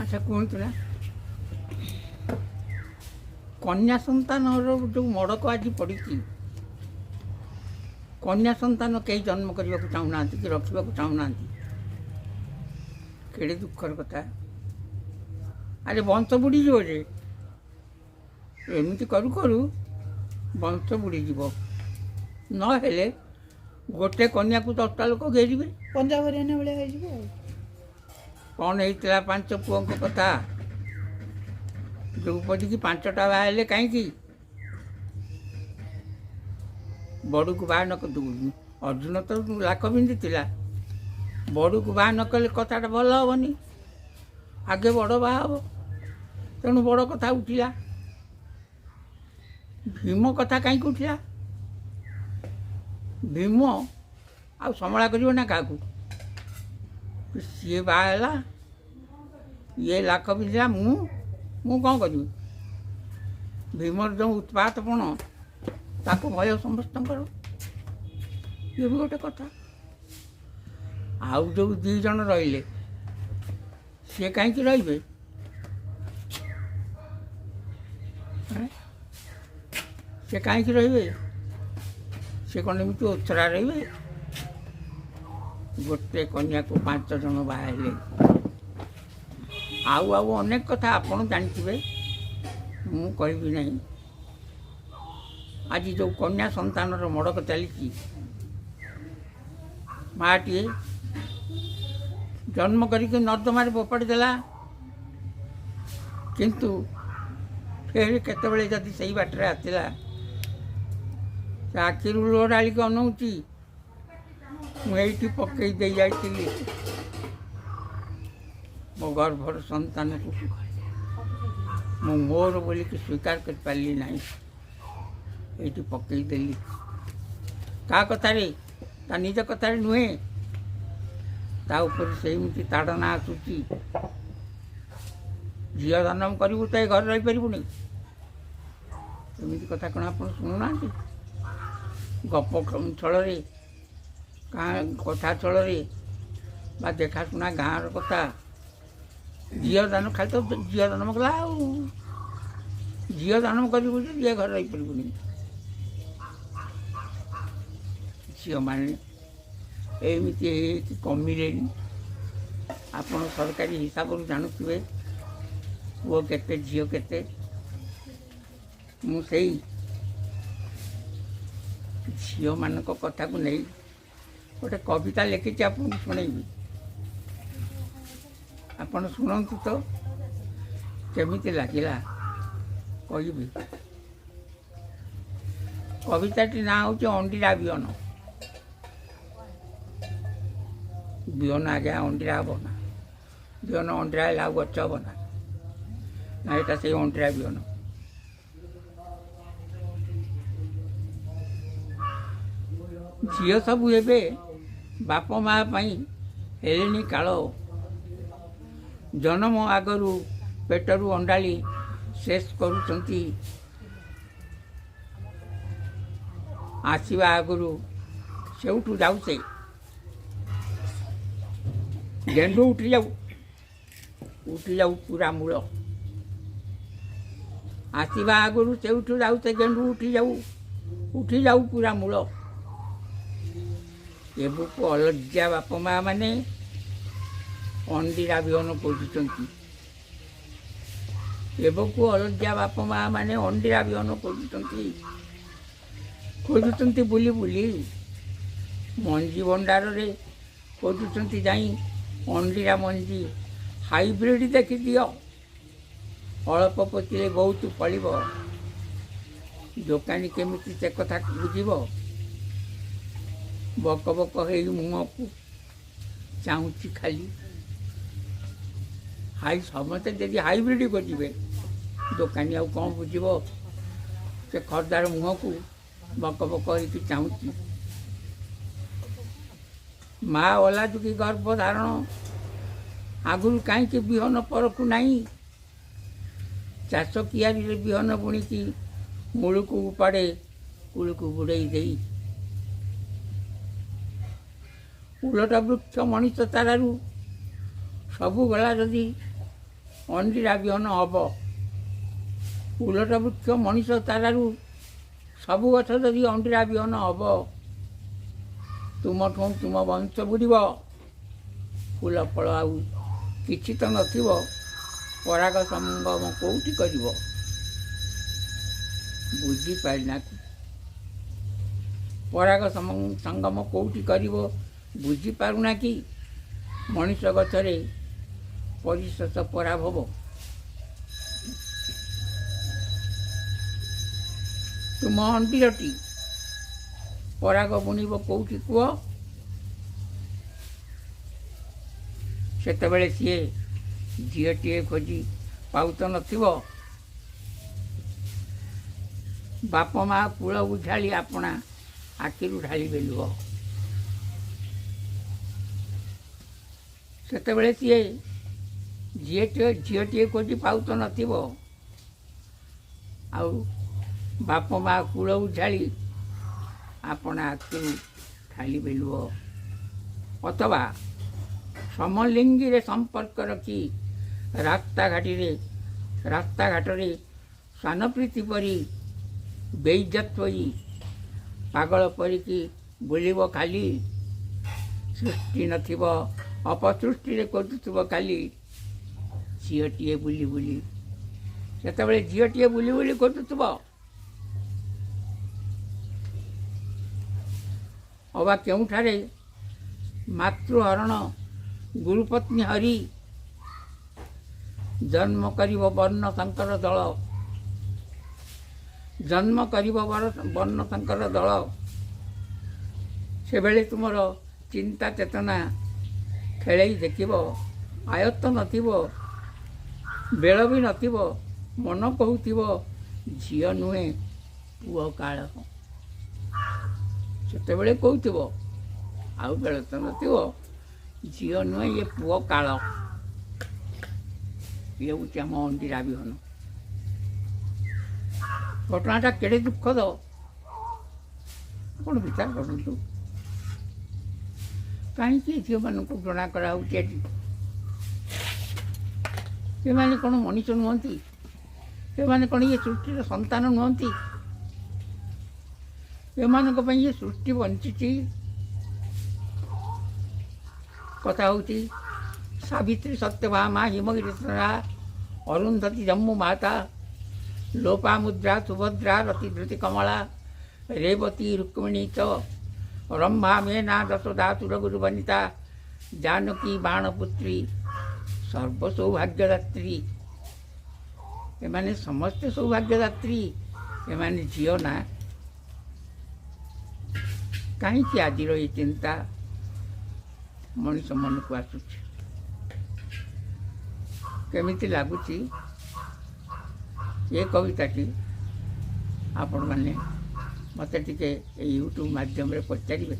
अच्छा कहतु ना कन्या संतान जो मड़क आज पड़ी कन्या संतान कई जन्म करने को चाहूना कि रखा चाहूना केड़े दुखर कथा अरे वंश बुड़ीज एमती करू करू वंश बुड़ीज ना गोटे कन्या को 10टा लोक घेरे पंजाब हरियाणा भाई कौन होता 5 पुओं कथा द्रौपदी की 5टा बाहर कहीं बड़ू को बाह न अर्जुन तो लाख बिंदी थिला बड़ू को बाह न कले कथाटा भल हेनी आगे बड़ बाह हम तेणु बड़ कथा उठिला भीम कथा कहीं उठिला भीम आ संभाला कर क्या सी बाहला ये लाख बिंदा मु कौन करी भीमर जो उत्पातपण ताको भय समस्त ये भी गोटे कथा आउ जो 2 जन रहिले सी कहीं रे से कहीं रे से कौन एमती ओथरा रे गोटे कन्या को 5 जन बाहर आउ आउ अनेक कथा आपन जानते मु कहबी नहीं आज जो कन्या संतान मड़क चली माटी जन्म करके नर्दमार फोपाड़ी देला किंतु फिर केतबेले जदि सही बाटरे आसला आखिर लुह डाली अनौची मुझे पकई दे जाइली मो गर्भर संतान को मु मोर बोलिक स्वीकार कर पारि ना ये पकई देली क्या कथार ता निज कथार नुहे ता ऊपर से ताड़ना आसूची झी जन्म करू तो घर रही पारूनी एमती कथा कौन आप शुणुना गप छल कथा छल बा देखाशुना गाँव कथा झी जन्म खाली तो झी जन्म कला झी जन्म कर झी घर रही पारूनी झील मैंने एमती कमिले आपड़ सरकारी हिसाब जानते पुओ केते झील केते मुझे झील मान कथा को नहीं गोटे कविता लिखी आपको शुणेबी आपड़ शुणु तो केमी लगिला कहि कविताटी ना हूँ अंडीरा बिहन बिहन आगे अंडीरा हम ना बिहन अंडीरा है गच हम ना यहाँ से अंडीरा बिहन झील सब ए बाप माँ हेले काल जन्म आगरू पेटरू अंडाली शेष करुचंती आसवा आगरू सेठू जाऊे गेंडू उठी जाऊ पूरा मूल आसवा आगरू सेठू जाऊे गेंडू उठी जाऊ पूरा मूल एबुक अलज्जा बाप माँ माने अंडीरा बिहन खोजुंट एबुक अलज्जा बाप माँ माने अंडीरा बिहन खोजुंट बुली बुली मंजी भंडार रे खोजुंट जाई अंडीरा मंजी हाइब्रिड देखी दियो अल्प पोतिले बहुत फल दोकानी केमिति से कथा बुझीब बक बक हो मुह को चाहूँगी खाली हाई समस्ते जब हाइब्रिड खोजे दोकानी आउ कौन बुझीब से खरदार मुह को बक बक हो चाहूँगी माँ ओला चुकी गर्भधारण आगुरी कहीं बिहन परखु नहीं चाष कियारी बिहन बुणिकी मूल को उपाड़े कूल को बुड़ई दे उलटा वृक्ष मनीष तारू सबू गला जदि ଅଣ୍ଡିରା ବିହନ ହେବ। ଉଲଟ ବୃକ୍ଷ ମଣିଷ ତାରାରୁ ସବୁ ଗଛ ଯଦି ଅଣ୍ଡିରା ବିହନ ହେବ, ତୁମଠୁ ତୁମ ବଂଶ ବୁଡ଼ିବ। ଫୁଲ ଫଳ ଆଉ କିଛି ତ ନଥିବ, ପରାଗ ସଙ୍ଗମ କେଉଁଠି କରିବ? ବୁଝିପାରିନା? ପରାଗ ସଙ୍ଗମ କେଉଁଠି କରିବ ବୁଝିପାରୁନା କି? ମଣିଷ ଗଛରେ ପରିଶେଷ ପରାଭବ। ତୁମ ଅଣ୍ଡିରଟି ପରାଗ ବୁଣିବ କେଉଁଠି କୁହ? ସେତେବେଳେ ସିଏ ଝିଅଟିଏ ଖୋଜି ପାଉ ତ ନଥିବ। ବାପ ମା କୂଳ ଉଝାଳି ଆପଣା ଆଖିରୁ ଢାଳିବେ ଲୁହ। ସେତେବେଳେ ସିଏ ଝିଅଟିଏ ଖୋଜି ପାଉ ତ ନଥିବ। ଆଉ ବାପ ମା କୂଳ ଉଝାଳି ଆପଣା ଆଖିରୁ ଢାଳିବେ ଲୁହ। ଅଥବା ସମଲିଙ୍ଗୀରେ ସମ୍ପର୍କ ରଖି ରାସ୍ତାଘାଟରେ ସ୍ୱାନପ୍ରୀତି ପରି ବେଇଜ୍ଜତ ହୋଇ ପାଗଳ ପରିକି ବୁଲିବ ଖାଲି। ସୃଷ୍ଟି ନଥିବ ଅପସୃଷ୍ଟିରେ ଖୋଜୁଥିବ କାଲି ଝିଅଟିଏ ବୁଲି ବୁଲି। ସେତେବେଳେ ଝିଅଟିଏ ବୁଲି ବୁଲି ଖୋଜୁଥିବ। ଅବା କେଉଁଠାରେ ମାତୃହରଣ ଗୁରୁପତ୍ନୀ ହରି ଜନ୍ମ କରିବ ବର୍ଣ୍ଣ ଶଙ୍କର ଦଳ। ଜନ୍ମ କରିବ ବର୍ଣ୍ଣ ଶଙ୍କର ଦଳ। ସେବେଳେ ତୁମର ଚିନ୍ତା ଚେତନା ଖେଳେଇ ଦେଖିବ। ଆୟତ୍ତ ନଥିବ, ବେଳ ବି ନଥିବ, ମନ କହୁଥିବ ଝିଅ ନୁହେଁ ପୁଅ କାଳ। ସେତେବେଳେ କହୁଥିବ, ଆଉ ବେଳ ତ ନଥିବ, ଝିଅ ନୁହେଁ ଇଏ ପୁଅ କାଳ। ଇଏ ହେଉଛି ଆମ ଅଣ୍ଡିରା ବିହନ। ଘଟଣାଟା କେଡ଼େ ଦୁଃଖଦ ଆପଣ ବିଚାର କରନ୍ତୁ। କାହିଁକି ଝିଅମାନଙ୍କୁ ଘୃଣା କରାହେଉଛି ଏଠି? ସେମାନେ କ'ଣ ମଣିଷ ନୁହନ୍ତି? ସେମାନେ କ'ଣ ଇଏ ସୃଷ୍ଟିର ସନ୍ତାନ ନୁହନ୍ତି? ଏମାନଙ୍କ ପାଇଁ ଇଏ ସୃଷ୍ଟି ବଞ୍ଚିଛି। କଥା ହେଉଛି ସାବିତ୍ରୀ ସତ୍ୟଭାମା ହିମଗିରିଶରା ଅରୁନ୍ଧତୀ ଜମ୍ମୁ ମାତା ଲୋପାମୁଦ୍ରା ସୁଭଦ୍ରା ରତିଧୃତି କମଳା ରେବତୀ ରୁକ୍ମିଣୀ ଚ ରମ୍ଭା ମେନା ଯଶୋଦା ସୁରଗୁରୁ ବନିତା ଜାନକୀ ବାଣପୁତ୍ରୀ ସର୍ବ ସୌଭାଗ୍ୟଦାତ୍ରୀ। ଏମାନେ ସମସ୍ତେ ସୌଭାଗ୍ୟଦାତ୍ରୀ। ଏମାନେ ଝିଅ ନା। କାହିଁକି ଆଜିର ଏ ଚିନ୍ତା ମଣିଷ ମନକୁ ଆସୁଛି? କେମିତି ଲାଗୁଛି ଏ କବିତାଟି? ଆପଣମାନେ ମୋତେ ଟିକେ ଏଇ ୟୁଟ୍ୟୁବ୍ ମାଧ୍ୟମରେ ପଚାରିବେ।